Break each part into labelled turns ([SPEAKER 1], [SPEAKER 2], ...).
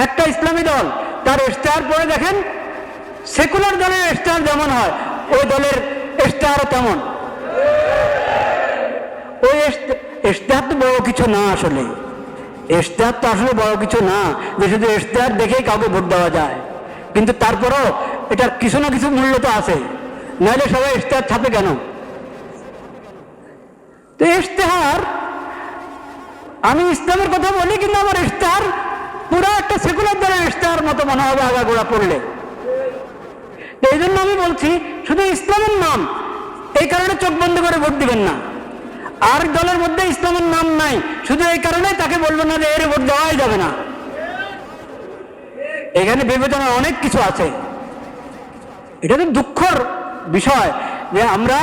[SPEAKER 1] একটা ইসলামী দল তার ইশতেহার পড়ে দেখেন, সেকুলার দলের ইশতেহার যেমন হয় ওই দলের ইশতেহারও তেমন। ওই ইশতেহার তো বড় কিছু না, আসলে ইশতেহার তো আসলে বড় কিছু না যে শুধু ইশতেহার দেখেই কাউকে ভোট দেওয়া যায়। কিন্তু তারপরও এটার কিছু না কিছু মূল্য তো আছে, নাহলে সবাই ইশতেহার ছাপে কেন? তো ইশতেহার, আমি ইসলামের কথা বলি কিন্তু আমার ইশতেহার পুরো একটা সেকুলার দলের ইশতেহার মতো মনে হবে আগাগোড়া পড়লে। এই জন্য আমি বলছি শুধু ইসলামের নাম, এই কারণে চোখ বন্ধ করে ভোট দিবেন না। আর দলের মধ্যে ইসলামের নাম নাই, শুধু এই কারণে তাকে বলবেন না যে এর ভোট দেওয়াই যাবে না। এখানে বিবেচনা অনেক কিছু আছে। এটা তো দুঃখের বিষয় যে আমরা,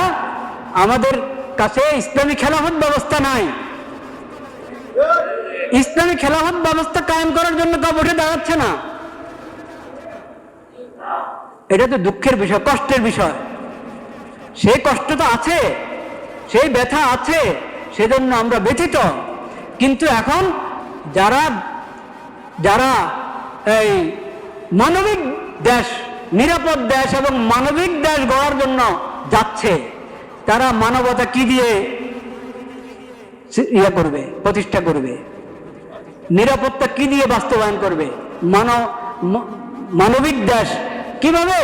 [SPEAKER 1] আমাদের কাছে ইসলামী খেলাফত ব্যবস্থা নাই। ইসলামী খেলাফত ব্যবস্থা কায়েম করার জন্য কেউ ভোটে দাঁড়াচ্ছে না। এটা তো দুঃখের বিষয়, কষ্টের বিষয়। সেই কষ্ট তো আছে, সেই ব্যথা আছে, সেজন্য আমরা ব্যথিত। কিন্তু এখন যারা যারা এই মানবিক দেশ, নিরাপদ দেশ এবং মানবিক দেশ গড়ার জন্য যাচ্ছে, তারা মানবতা কি দিয়ে করবে, প্রতিষ্ঠা করবে? নিরাপত্তা কি দিয়ে বাস্তবায়ন করবে? মানবিক দেশ কিভাবে?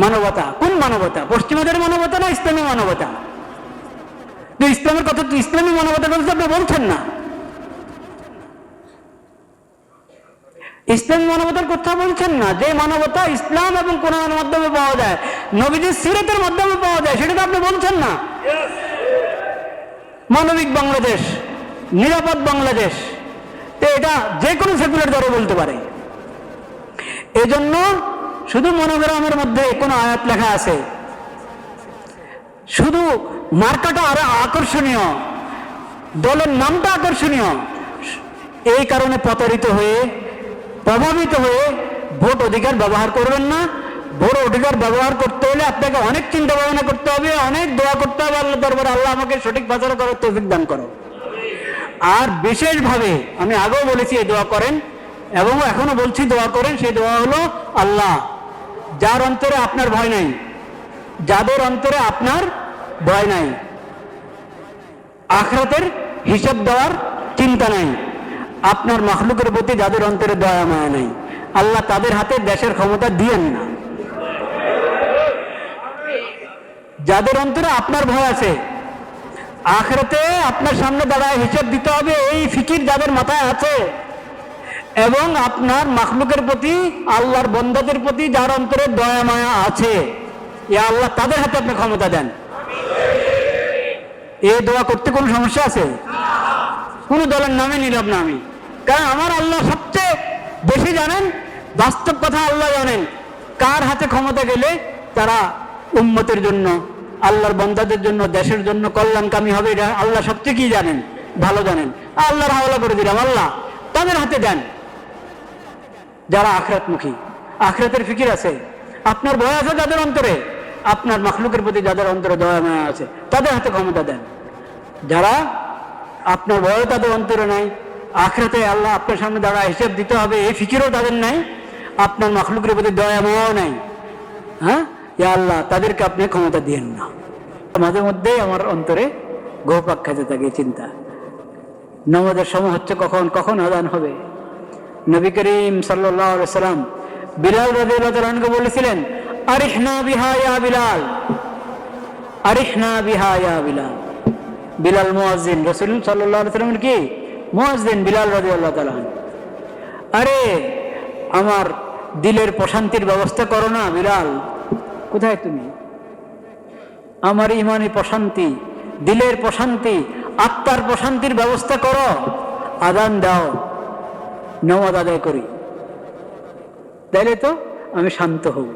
[SPEAKER 1] মানবতা, কোন মানবতা? পশ্চিমাদের মানবতা না ইসলামী মানবতা? তো ইসলামের কথা তো, ইসলামী মানবতার কথা আপনি বলছেন না। ইসলামী মানবতার কথা বলছেন না। যে মানবতা ইসলাম এবং কোরআনের মাধ্যমে পাওয়া যায়, নবীদের সিরাতের মাধ্যমে পাওয়া যায়, সেটা তো আপনি বলছেন না। মানবিক বাংলাদেশ, নিরাপদ বাংলাদেশ, তো এটা যে কোনো সেকুলার দল বলতে পারে। এজন্য শুধু মনোগ্রামের মধ্যে কোনো আয়াত লেখা আছে, শুধু মার্কাটা আরো আকর্ষণীয়, দলের নামটা আকর্ষণীয়, এই কারণে প্রতারিত হয়ে, প্রভাবিত হয়ে ভোট অধিকার ব্যবহার করবেন না। ভোট অধিকার ব্যবহার করতে হলে আপনাকে অনেক চিন্তা ভাবনা করতে হবে, অনেক দোয়া করতে হবে আল্লাহ দরবারে, আল্লাহ আমাকে সঠিক ফয়সালা করার তৌফিক দান করো। আর বিশেষভাবে আমি আগেও বলেছি এই দোয়া করেন, এবং এখনো বলছি দোয়া করেন। সেই দোয়া হলো, আল্লাহ যার অন্তরে আপনার ভয় নাই, যাদের অন্তরে আপনার ভয় নাই, আখিরাতের হিসাব দেওয়ার চিন্তা নাই, আপনার মাখলুকের প্রতি যাদের অন্তরে দয়া মায়া নাই, আল্লাহ তাদের হাতে দেশের ক্ষমতা দিয়েন না। যাদের অন্তরে আপনার ভয় আছে, আখিরাতে আপনার সামনে দাঁড়ায় হিসাব দিতে হবে, এই ফিকির যাদের মাথায় আছে, এবং আপনার মাখলুকের প্রতি, আল্লাহর বন্দাদের প্রতি যার অন্তরে দয়া মায়া আছে, ইয়া আল্লাহ তাদের হাতে আপনি ক্ষমতা দেন। এই দোয়া করতে কোনো সমস্যা আছে? কোন দলের নামে নিলাম না আমি, কারণ আমার আল্লাহ সবচেয়ে বেশি জানেন, বাস্তব কথা আল্লাহ জানেন কার হাতে ক্ষমতা গেলে তারা উম্মতের জন্য, আল্লাহর বন্দাদের জন্য, দেশের জন্য কল্যাণকামী হবে। এটা আল্লাহ সবচেয়ে কি জানেন, ভালো জানেন। আল্লাহর হাওলা করে দিলাম, আল্লাহ তাদের হাতে দেন যারা আখিরাতমুখী, আখিরাতের ফিকির আছে, আপনার ভয় আছে যাদের অন্তরে, আপনার মাখলুকের প্রতি যাদের অন্তরে দয়া মায়া আছে, তাদের হাতে ক্ষমতা দেন। যারা আপনার ভয় তাদের অন্তরে নাই, আখিরাতে আল্লাহ আপনার সামনে দাঁড়া হিসেব দিতে হবে এই ফিকিরও তাদের নাই, আপনার মাখলুকের প্রতি দয়া মায়াও নাই, হ্যাঁ, ইয়া আল্লাহ তাদেরকে আপনি ক্ষমতা দিয়েন না। মাঝে মধ্যেই আমার অন্তরে ঘুরপাক খেতে থাকে চিন্তা, নামাজের সময় হচ্ছে কখন, কখন আযান হবে। নবী করিম সাল্লাল্লাহু আলাইহি সাল্লাম বিলাল রাদিয়াল্লাহু তাআলা আনহু বলেছিলেন, আরিহনা বিহা ইয়া বিলাল, আরিহনা বিহা ইয়া বিলাল। বিলাল মুয়াজ্জিন, রাসূল সাল্লাল্লাহু আলাইহি সাল্লামের কি মুয়াজ্জিন বিলাল রাদিয়াল্লাহু তাআলা। আরে আমার দিলের প্রশান্তির ব্যবস্থা করো না বিলাল, কোথায় তুমি? আমার ইমানি প্রশান্তি, দিলের প্রশান্তি, আত্মার প্রশান্তির ব্যবস্থা করো, আযান দাও, নামাজ আদায় করি, তাইলে তো আমি শান্ত হব,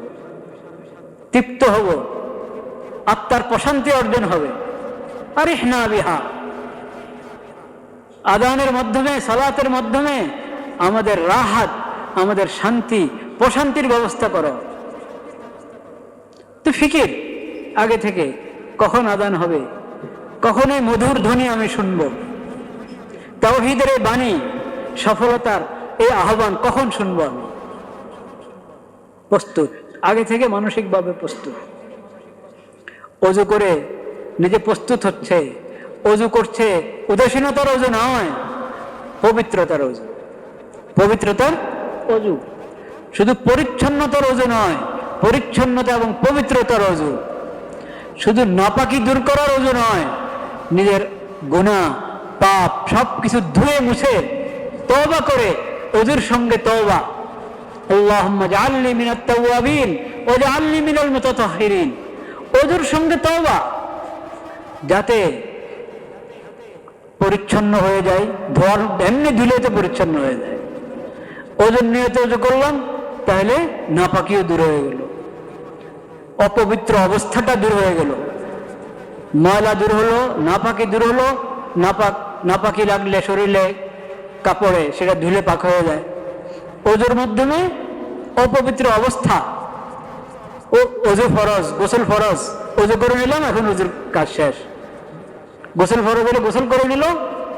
[SPEAKER 1] তৃপ্ত হব, আত্মার প্রশান্তি অর্জন হবে। আরিহনা বিহা, আযানের মাধ্যমে, সালাতের মাধ্যমে আমাদের রাহাত, আমাদের শান্তি, প্রশান্তির ব্যবস্থা করো। তো ফিকির আগে থেকে, কখন আযান হবে, কখন এই মধুর ধ্বনি আমি শুনব, তাওহীদের এই বাণী, সফলতার এই আহ্বান কখন শুনবো আমি? প্রস্তুত, আগে থেকে মানসিকভাবে প্রস্তুত। অজু করে নিজে প্রস্তুত হচ্ছে, অজু করছে, উদাসীনতার অজু নয়, পবিত্রতার অজু, পবিত্রতার অজু। শুধু পরিচ্ছন্নতার অজু নয়, পরিচ্ছন্নতা এবং পবিত্রতার অজু। শুধু নাপাকি দূর করার অজু নয়, নিজের গুনাহ পাপ সব কিছু ধুয়ে মুছে তওবা করে অজুর সঙ্গে তওবা। আল্লাহুম্মা জাআলনি মিনাত তাওয়াবিন ওয়া জাআলনি মিনাল মুতাতাহহিরিন। অজুর সঙ্গে তওবা, যাতে পরিচ্ছন্ন হয়ে যায়। ধোয়ার এমনি ধুলে তো পরিচ্ছন্ন হয়ে যায়। ওজুর নিয়তে অজু করলাম, তাহলে নাপাকিও দূর হয়ে গেল, অপবিত্র অবস্থাটা দূর হয়ে গেল, ময়লা দূর হলো, নাপাকি দূর হলো। নাপাকি লাগলে শরীরে কাপড়ে সেটা ধুলে পাক হয়ে যায়। ওজুর মাধ্যমে অপবিত্র অবস্থা, অজু ফরজ, গোসল ফরজ, অজু করে নিলাম, এখন অজুর কাজ শেষ। গোসল ফরজ হলে গোসল করে নিল,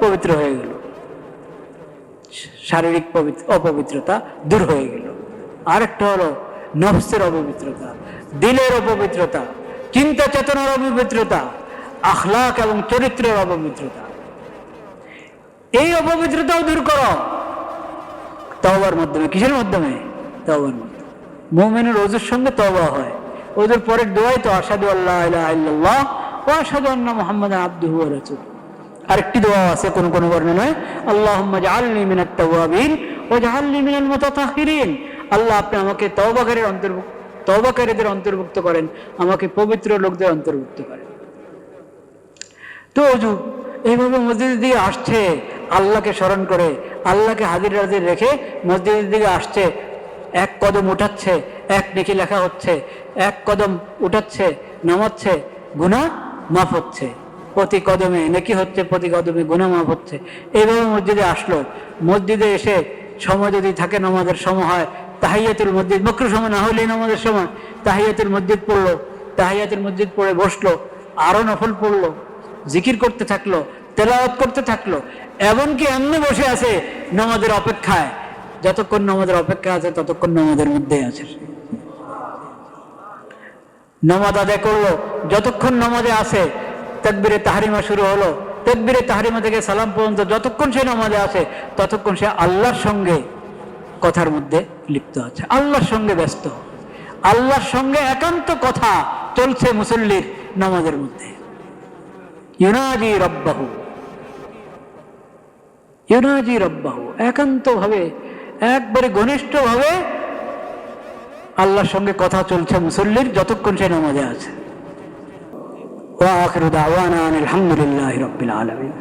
[SPEAKER 1] পবিত্র হয়ে গেল, শারীরিক অপবিত্রতা দূর হয়ে গেল। আরেকটা হলো নফসের অপবিত্রতা, দিলের অপবিত্রতা, চিন্তা চেতনার অপবিত্রতা, আখলাক এবং চরিত্রের অপবিত্রতা। এই অপবিত্রতাও দূর করো তওবার মাধ্যমে। কিসের মাধ্যমে? তওবার মাধ্যমে। মুমিনের ওজুর সঙ্গে তওবা হয়। ওজুর পরের দোয়াই তো আশহাদু আল্লা ইলাহা ইল্লাল্লাহ ওয়া আশহাদু আন্না মুহাম্মাদান আবদুহু ওয়া রাসূলুহু। আরেকটি দোয়া আছে কোন কোন বর্ণনায়, আল্লাহুম্মা জাআলনি মিনাত তাওয়াবিন ওয়া জাআলনি মিনাল মুতাতাহহিরিন। আল্লাহ, আপনি আমাকে তওবাকারীদের অন্তর্ভুক্ত করেন, আমাকে পবিত্র লোকদের অন্তর্ভুক্ত করেন। তো অজু এইভাবে মসজিদের দিকে আসছে, আল্লাহকে স্মরণ করে, আল্লাহকে হাজির নাজির রেখে মসজিদের দিকে আসছে। এক কদম উঠাচ্ছে, এক নেকি লেখা হচ্ছে, এক কদম উঠাচ্ছে, নামাচ্ছে, গুনাহ মাফ হচ্ছে। প্রতি কদমে নেকি হচ্ছে, প্রতি কদমে গুনাহ মাফ হচ্ছে। এইভাবে মসজিদে আসলো। মসজিদে এসে সময় যদি থাকে, নামাজের সময় হয়, তাহিয়াতুল মসজিদ, মাকরুহ সময় না হলেই নামাজের সময়, তাহিয়াতুল মসজিদ পড়লো, তাহিয়াতুল মসজিদ পড়ে বসলো, আরো নফল পড়লো, জিকির করতে থাকলো, তেলাওয়াত করতে থাকলো। এমনকি এমনি বসে আছে নামাজের অপেক্ষায়, যতক্ষণ নামাজের অপেক্ষা আছে ততক্ষণ নামাজের মধ্যে আছে। নামাজ আদায় করলো, যতক্ষণ নামাজে আছে, তাকবীরে তাহরিমা শুরু হলো, তাকবীরে তাহরিমা থেকে সালাম পর্যন্ত যতক্ষণ সে নামাজে আছে ততক্ষণ সে আল্লাহর সঙ্গে কথার মধ্যে লিপ্ত আছে, আল্লাহর সঙ্গে ব্যস্ত। আল্লাহর সঙ্গে একান্ত কথা চলছে মুসল্লির নামাজের মধ্যে। ইউনাজি রব্বাহু, ইউনাজি রব্বাহু, একান্ত ভাবে, একবারে ঘনিষ্ঠ ভাবে আল্লাহর সঙ্গে কথা চলছে মুসল্লির যতক্ষণ সে নামাজে আছে। ওয়া আখিরু দাওয়ানা আনিল হামদুলিল্লাহি রাব্বিল আলামিন।